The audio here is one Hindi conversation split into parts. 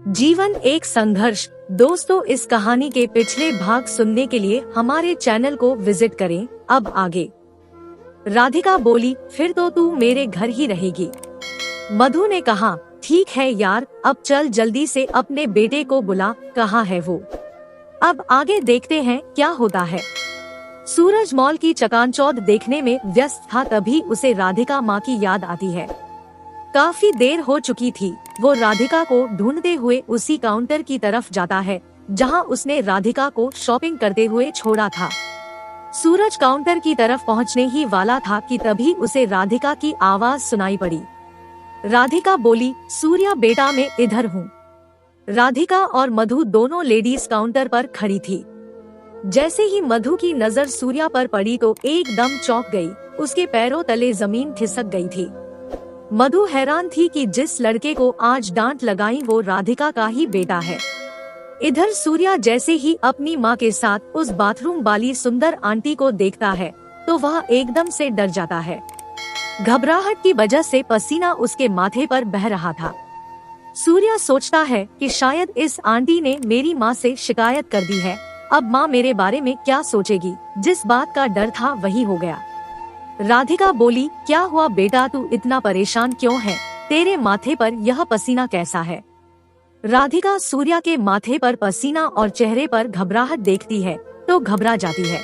जीवन एक संघर्ष। दोस्तों, इस कहानी के पिछले भाग सुनने के लिए हमारे चैनल को विजिट करें। अब आगे। राधिका बोली, फिर तो तू मेरे घर ही रहेगी। मधु ने कहा, ठीक है यार, अब चल जल्दी से अपने बेटे को बुला, कहाँ है वो। अब आगे देखते हैं क्या होता है। सूरज मॉल की चकाचौंध देखने में व्यस्त था, तभी उसे राधिका माँ की याद आती है। काफी देर हो चुकी थी। वो राधिका को ढूंढते हुए उसी काउंटर की तरफ जाता है जहां उसने राधिका को शॉपिंग करते हुए छोड़ा था। सूरज काउंटर की तरफ पहुंचने ही वाला था कि तभी उसे राधिका की आवाज सुनाई पड़ी। राधिका बोली, सूर्या बेटा, मैं इधर हूँ। राधिका और मधु दोनों लेडीज काउंटर पर खड़ी थी। जैसे ही मधु की नजर सूर्या पर पड़ी तो एकदम चौंक गई। उसके पैरों तले जमीन खिसक गई थी। मधु हैरान थी कि जिस लड़के को आज डांट लगाई वो राधिका का ही बेटा है। इधर सूर्या जैसे ही अपनी माँ के साथ उस बाथरूम वाली सुंदर आंटी को देखता है तो वह एकदम से डर जाता है। घबराहट की वजह से पसीना उसके माथे पर बह रहा था। सूर्या सोचता है कि शायद इस आंटी ने मेरी माँ से शिकायत कर दी है। अब माँ मेरे बारे में क्या सोचेगी। जिस बात का डर था वही हो गया। राधिका बोली, क्या हुआ बेटा, तू इतना परेशान क्यों है? तेरे माथे पर यह पसीना कैसा है? राधिका सूर्या के माथे पर पसीना और चेहरे पर घबराहट देखती है तो घबरा जाती है।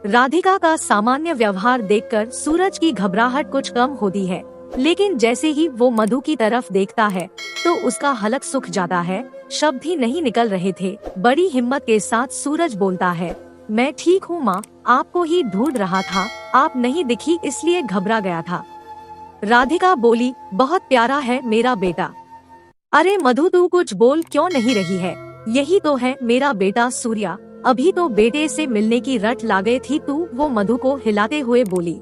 राधिका का सामान्य व्यवहार देखकर सूरज की घबराहट कुछ कम होती है, लेकिन जैसे ही वो मधु की तरफ देखता है तो उसका हलक सूख जाता है। शब्द ही नहीं निकल रहे थे। बड़ी हिम्मत के साथ सूरज बोलता है, मैं ठीक हूँ माँ, आपको ही ढूंढ रहा था, आप नहीं दिखी इसलिए घबरा गया था। राधिका बोली, बहुत प्यारा है मेरा बेटा। अरे मधु, तू कुछ बोल क्यों नहीं रही है? यही तो है मेरा बेटा सूर्या। अभी तो बेटे से मिलने की रट ला गई थी तू, वो मधु को हिलाते हुए बोली।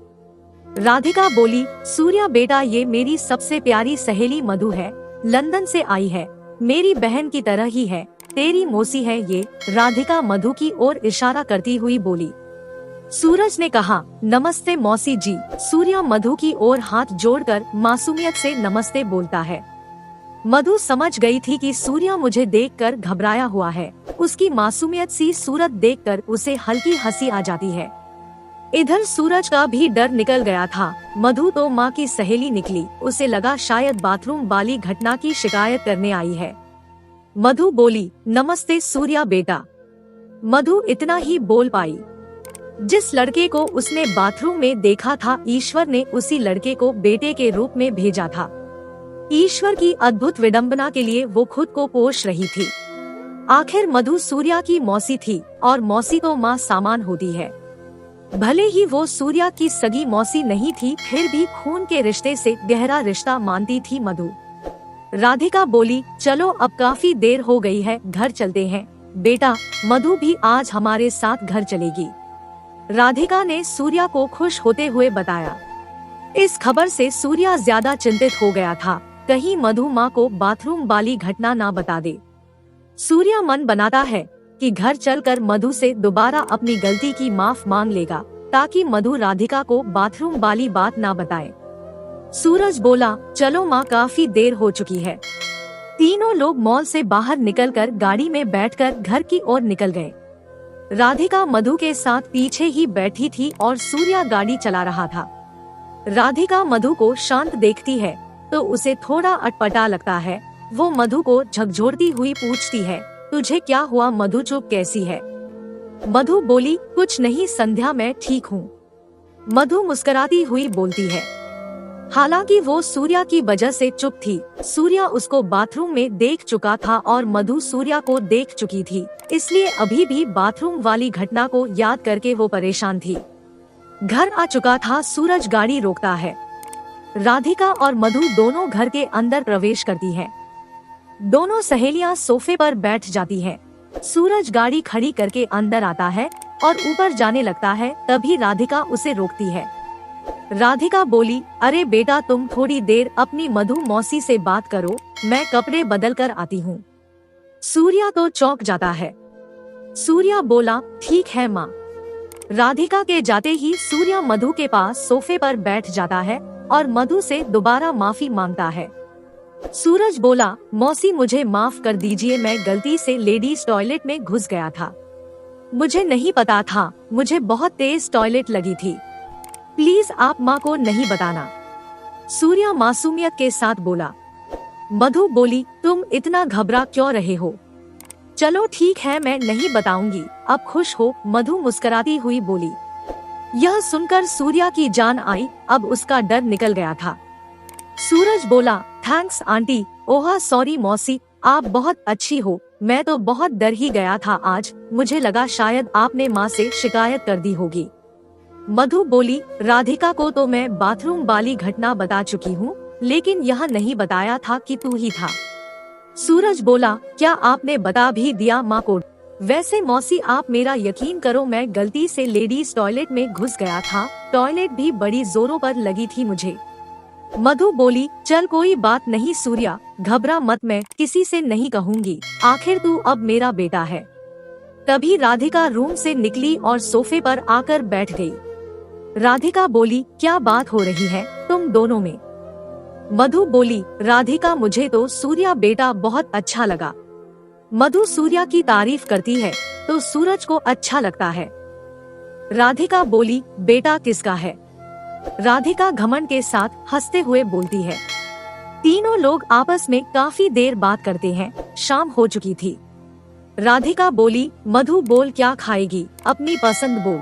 राधिका बोली, सूर्या बेटा, ये मेरी सबसे प्यारी सहेली मधु है, लंदन से आई है, मेरी बहन की तरह ही है, तेरी मौसी है ये। राधिका मधु की ओर इशारा करती हुई बोली। सूरज ने कहा, नमस्ते मौसी जी। सूर्या मधु की ओर हाथ जोड़कर मासूमियत से नमस्ते बोलता है। मधु समझ गई थी कि सूर्या मुझे देखकर घबराया हुआ है। उसकी मासूमियत सी सूरत देखकर उसे हल्की हंसी आ जाती है। इधर सूरज का भी डर निकल गया था। मधु तो माँ की सहेली निकली। उसे लगा शायद बाथरूम वाली घटना की शिकायत करने आई है। मधु बोली, नमस्ते सूर्या बेटा। मधु इतना ही बोल पाई। जिस लड़के को उसने बाथरूम में देखा था, ईश्वर ने उसी लड़के को बेटे के रूप में भेजा था। ईश्वर की अद्भुत विडंबना के लिए वो खुद को पोष रही थी। आखिर मधु सूर्या की मौसी थी और मौसी तो माँ सामान होती है। भले ही वो सूर्या की सगी मौसी नहीं थी, फिर भी खून के रिश्ते से गहरा रिश्ता मानती थी मधु। राधिका बोली, चलो अब काफी देर हो गई है, घर चलते हैं। बेटा, मधु भी आज हमारे साथ घर चलेगी। राधिका ने सूर्या को खुश होते हुए बताया। इस खबर से सूर्या ज्यादा चिंतित हो गया था, कहीं मधु माँ को बाथरूम वाली घटना ना बता दे। सूर्या मन बनाता है कि घर चलकर मधु से दोबारा अपनी गलती की माफ मांग लेगा, ताकि मधु राधिका को बाथरूम वाली बात ना बताए। सूरज बोला, चलो माँ, काफी देर हो चुकी है। तीनों लोग मॉल से बाहर निकलकर गाड़ी में बैठकर घर की ओर निकल गए। राधिका मधु के साथ पीछे ही बैठी थी और सूर्या गाड़ी चला रहा था। राधिका मधु को शांत देखती है तो उसे थोड़ा अटपटा लगता है। वो मधु को झकझोरती हुई पूछती है, तुझे क्या हुआ मधु, चुप कैसी है? मधु बोली, कुछ नहीं संध्या, मैं ठीक हूँ। मधु मुस्कुराती हुई बोलती है। हालांकि वो सूर्या की वजह से चुप थी। सूर्या उसको बाथरूम में देख चुका था और मधु सूर्या को देख चुकी थी, इसलिए अभी भी बाथरूम वाली घटना को याद करके वो परेशान थी। घर आ चुका था। सूरज गाड़ी रोकता है। राधिका और मधु दोनों घर के अंदर प्रवेश करती हैं। दोनों सहेलियां सोफे पर बैठ जाती हैं। सूरज गाड़ी खड़ी करके अंदर आता है और ऊपर जाने लगता है, तभी राधिका उसे रोकती है। राधिका बोली, अरे बेटा, तुम थोड़ी देर अपनी मधु मौसी से बात करो, मैं कपड़े बदल कर आती हूँ। सूर्या तो चौंक जाता है। सूर्या बोला, ठीक है माँ। राधिका के जाते ही सूर्या मधु के पास सोफे पर बैठ जाता है और मधु से दोबारा माफी मांगता है। सूरज बोला, मौसी मुझे माफ कर दीजिए, मैं गलती से लेडीज टॉयलेट में घुस गया था। मुझे नहीं पता था, मुझे बहुत तेज टॉयलेट लगी थी। प्लीज आप माँ को नहीं बताना। सूर्या मासूमियत के साथ बोला। मधु बोली, तुम इतना घबरा क्यों रहे हो? चलो ठीक है, मैं नहीं बताऊंगी, अब खुश हो? मधु मुस्कुराती हुई बोली। यह सुनकर सूर्या की जान आई, अब उसका डर निकल गया था। सूरज बोला, थैंक्स आंटी। ओह सॉरी मौसी, आप बहुत अच्छी हो, मैं तो बहुत डर ही गया था आज, मुझे लगा शायद आपने माँ से शिकायत कर दी होगी। मधु बोली, राधिका को तो मैं बाथरूम वाली घटना बता चुकी हूँ, लेकिन यह नहीं बताया था कि तू ही था। सूरज बोला, क्या आपने बता भी दिया माँ को? वैसे मौसी आप मेरा यकीन करो, मैं गलती से लेडीज टॉयलेट में घुस गया था, टॉयलेट भी बड़ी जोरों पर लगी थी मुझे। मधु बोली, चल कोई बात नहीं सूर्या, घबरा मत, मैं किसी से नहीं कहूँगी, आखिर तू अब मेरा बेटा है। तभी राधिका रूम से निकली और सोफे पर आकर बैठ गई। राधिका बोली, क्या बात हो रही है तुम दोनों में? मधु बोली, राधिका मुझे तो सूर्या बेटा बहुत अच्छा लगा। मधु सूर्या की तारीफ करती है तो सूरज को अच्छा लगता है। राधिका बोली, बेटा किसका है? राधिका घमंड के साथ हंसते हुए बोलती है। तीनों लोग आपस में काफी देर बात करते हैं, शाम हो चुकी थी। राधिका बोली, मधु बोल क्या खाएगी, अपनी पसंद बोल।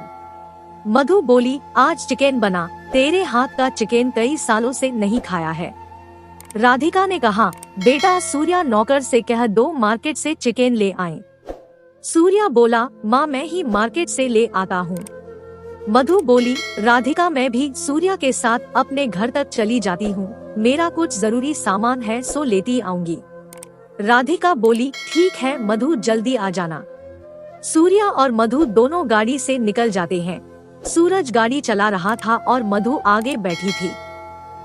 मधु बोली, आज चिकन बना, तेरे हाथ का चिकन कई सालों से नहीं खाया है। राधिका ने कहा, बेटा सूर्या नौकर से कह दो मार्केट से चिकन ले आए। सूर्या बोला, माँ मैं ही मार्केट से ले आता हूँ। मधु बोली, राधिका मैं भी सूर्या के साथ अपने घर तक चली जाती हूँ, मेरा कुछ जरूरी सामान है सो लेती आऊंगी। राधिका बोली, ठीक है मधु जल्दी आ जाना। सूर्या और मधु दोनों गाड़ी से निकल जाते हैं। सूरज गाड़ी चला रहा था और मधु आगे बैठी थी।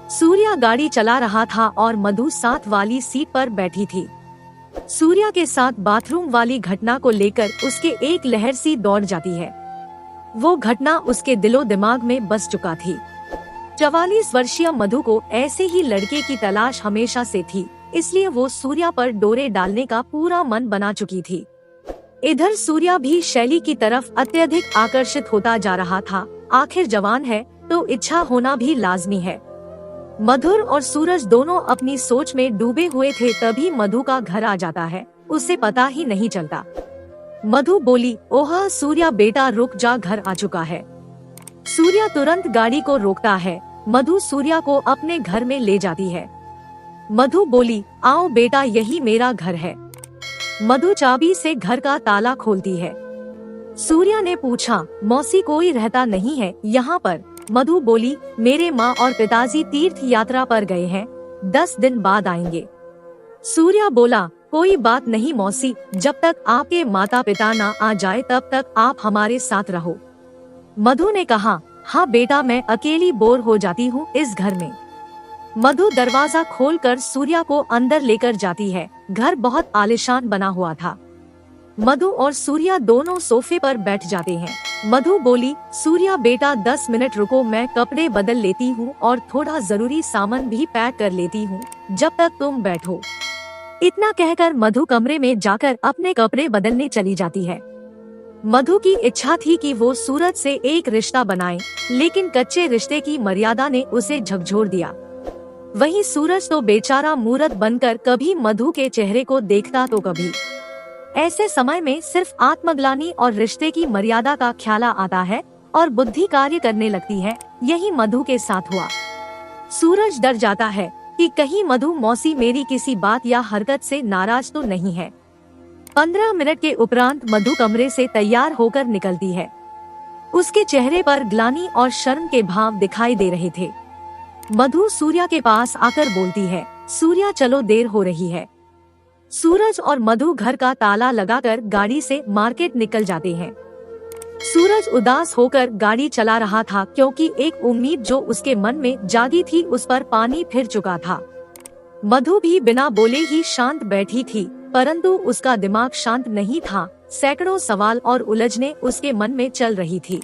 सूर्या गाड़ी चला रहा था और मधु साथ वाली सीट पर बैठी थी। सूर्या के साथ बाथरूम वाली घटना को लेकर उसके एक लहर सी दौड़ जाती है। वो घटना उसके दिलो दिमाग में बस चुका थी। 44 वर्षीय मधु को ऐसे ही लड़के की तलाश हमेशा से थी, इसलिए वो सूर्या पर डोरे डालने का पूरा मन बना चुकी थी। इधर सूर्या भी शैली की तरफ अत्यधिक आकर्षित होता जा रहा था। आखिर जवान है तो इच्छा होना भी लाजमी है। मधुर और सूरज दोनों अपनी सोच में डूबे हुए थे, तभी मधु का घर आ जाता है, उसे पता ही नहीं चलता। मधु बोली, ओह सूर्या बेटा रुक जा, घर आ चुका है। सूर्या तुरंत गाड़ी को रोकता है। मधु सूर्या को अपने घर में ले जाती है। मधु बोली, आओ बेटा यही मेरा घर है। मधु चाबी से घर का ताला खोलती है। सूर्या ने पूछा, मौसी कोई रहता नहीं है यहाँ पर? मधु बोली, मेरे माँ और पिताजी तीर्थ यात्रा पर गए हैं, 10 दिन बाद आएंगे। सूर्या बोला, कोई बात नहीं मौसी, जब तक आपके माता पिता ना आ जाए तब तक आप हमारे साथ रहो। मधु ने कहा, हाँ बेटा मैं अकेली बोर हो जाती हूँ इस घर में। मधु दरवाजा खोलकर सूर्या को अंदर लेकर जाती है। घर बहुत आलीशान बना हुआ था। मधु और सूर्या दोनों सोफे पर बैठ जाते हैं। मधु बोली, सूर्या बेटा 10 मिनट रुको, मैं कपड़े बदल लेती हूँ और थोड़ा जरूरी सामान भी पैक कर लेती हूँ, जब तक तुम बैठो। इतना कहकर मधु कमरे में जाकर अपने कपड़े बदलने चली जाती है। मधु की इच्छा थी कि वो सूरज से एक रिश्ता बनाए, लेकिन कच्चे रिश्ते की मर्यादा ने उसे झकझोर दिया। वहीं सूरज तो बेचारा मूर्ख बनकर कभी मधु के चेहरे को देखता तो कभी। ऐसे समय में सिर्फ आत्मग्लानि और रिश्ते की मर्यादा का ख्याल आता है और बुद्धि कार्य करने लगती है। यही मधु के साथ हुआ। सूरज डर जाता है कि कहीं मधु मौसी मेरी किसी बात या हरकत से नाराज तो नहीं है। 15 मिनट के उपरांत मधु कमरे से तैयार होकर निकलती है। उसके चेहरे पर ग्लानि और शर्म के भाव दिखाई दे रहे थे। मधु सूर्या के पास आकर बोलती है, सूर्या चलो देर हो रही है। सूरज और मधु घर का ताला लगाकर गाड़ी से मार्केट निकल जाते हैं। सूरज उदास होकर गाड़ी चला रहा था, क्योंकि एक उम्मीद जो उसके मन में जागी थी उस पर पानी फिर चुका था। मधु भी बिना बोले ही शांत बैठी थी, परंतु उसका दिमाग शांत नहीं था। सैकड़ों सवाल और उलझने उसके मन में चल रही थी।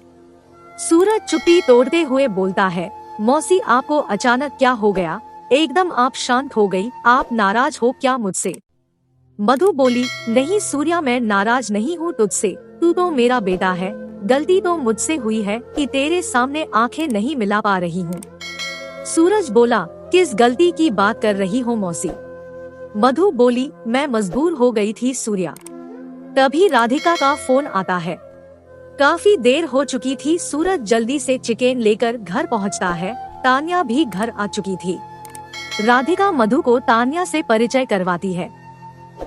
सूरज चुप्पी तोड़ते हुए बोलता है, मौसी आपको अचानक क्या हो गया? एकदम आप शांत हो गई, आप नाराज हो क्या मुझसे? मधु बोली, नहीं सूर्या, मैं नाराज नहीं हूँ तुझसे, तू तो मेरा बेटा है। गलती तो मुझसे हुई है कि तेरे सामने आंखें नहीं मिला पा रही हूँ। सूरज बोला, किस गलती की बात कर रही हो मौसी? मधु बोली, मैं मजबूर हो गई थी सूर्या। तभी राधिका का फोन आता है। काफी देर हो चुकी थी। सूरज जल्दी से चिकन लेकर घर पहुंचता है। तान्या भी घर आ चुकी थी। राधिका मधु को तान्या से परिचय करवाती है।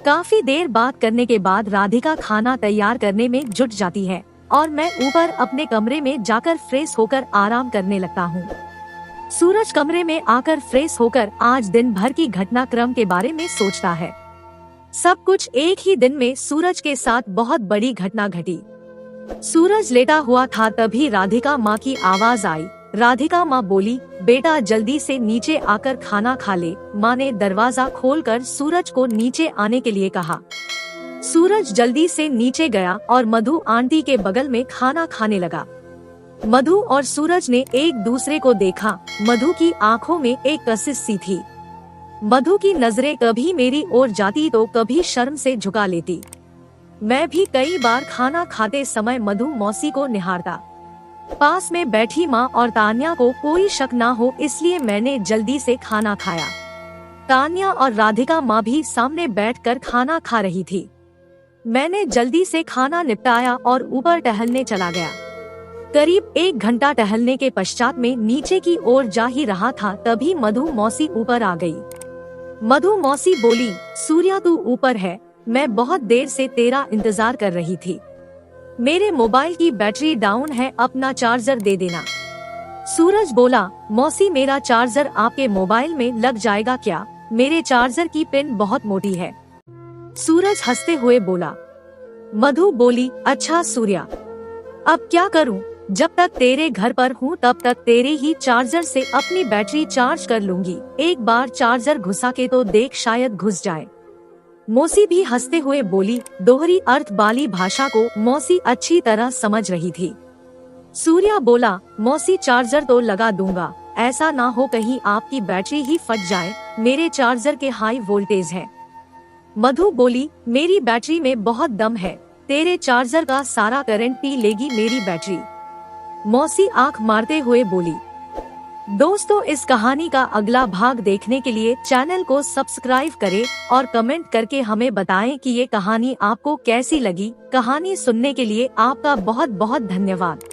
काफी देर बात करने के बाद राधिका खाना तैयार करने में जुट जाती है और मैं ऊपर अपने कमरे में जाकर फ्रेश होकर आराम करने लगता हूँ। सूरज कमरे में आकर फ्रेश होकर आज दिन भर की घटनाक्रम के बारे में सोचता है। सब कुछ एक ही दिन में सूरज के साथ बहुत बड़ी घटना घटी। सूरज लेटा हुआ था, तभी राधिका माँ की आवाज आई। राधिका माँ बोली, बेटा जल्दी से नीचे आकर खाना खा ले। माँ ने दरवाजा खोलकर सूरज को नीचे आने के लिए कहा। सूरज जल्दी से नीचे गया और मधु आंटी के बगल में खाना खाने लगा। मधु और सूरज ने एक दूसरे को देखा। मधु की आंखों में एक कशिश सी थी। मधु की नजरें कभी मेरी ओर जाती तो कभी शर्म से झुका लेती। मैं भी कई बार खाना खाते समय मधु मौसी को निहारता। पास में बैठी माँ और तान्या को कोई शक ना हो, इसलिए मैंने जल्दी से खाना खाया। तान्या और राधिका माँ भी सामने बैठकर खाना खा रही थी। मैंने जल्दी से खाना निपटाया और ऊपर टहलने चला गया। करीब 1 घंटा टहलने के पश्चात में नीचे की ओर जा ही रहा था, तभी मधु मौसी ऊपर आ गई। मधु मौसी बोली, सूर्या तू ऊपर है, मैं बहुत देर से तेरा इंतजार कर रही थी। मेरे मोबाइल की बैटरी डाउन है, अपना चार्जर दे देना। सूरज बोला, मौसी मेरा चार्जर आपके मोबाइल में लग जाएगा क्या? मेरे चार्जर की पिन बहुत मोटी है। सूरज हंसते हुए बोला। मधु बोली, अच्छा सूर्या, अब क्या करूं? जब तक तेरे घर पर हूं तब तक तेरे ही चार्जर से अपनी बैटरी चार्ज कर लूंगी। एक बार चार्जर घुसा के तो देख, शायद घुस जाए। मौसी भी हंसते हुए बोली। दोहरी अर्थ वाली भाषा को मौसी अच्छी तरह समझ रही थी। सूर्या बोला, मौसी चार्जर तो लगा दूंगा, ऐसा ना हो कहीं आपकी बैटरी ही फट जाए, मेरे चार्जर के हाई वोल्टेज है। मधु बोली, मेरी बैटरी में बहुत दम है, तेरे चार्जर का सारा करंट पी लेगी मेरी बैटरी। मौसी आंख मारते हुए बोली। दोस्तों, इस कहानी का अगला भाग देखने के लिए चैनल को सब्सक्राइब करें और कमेंट करके हमें बताएं कि ये कहानी आपको कैसी लगी। कहानी सुनने के लिए आपका बहुत बहुत धन्यवाद।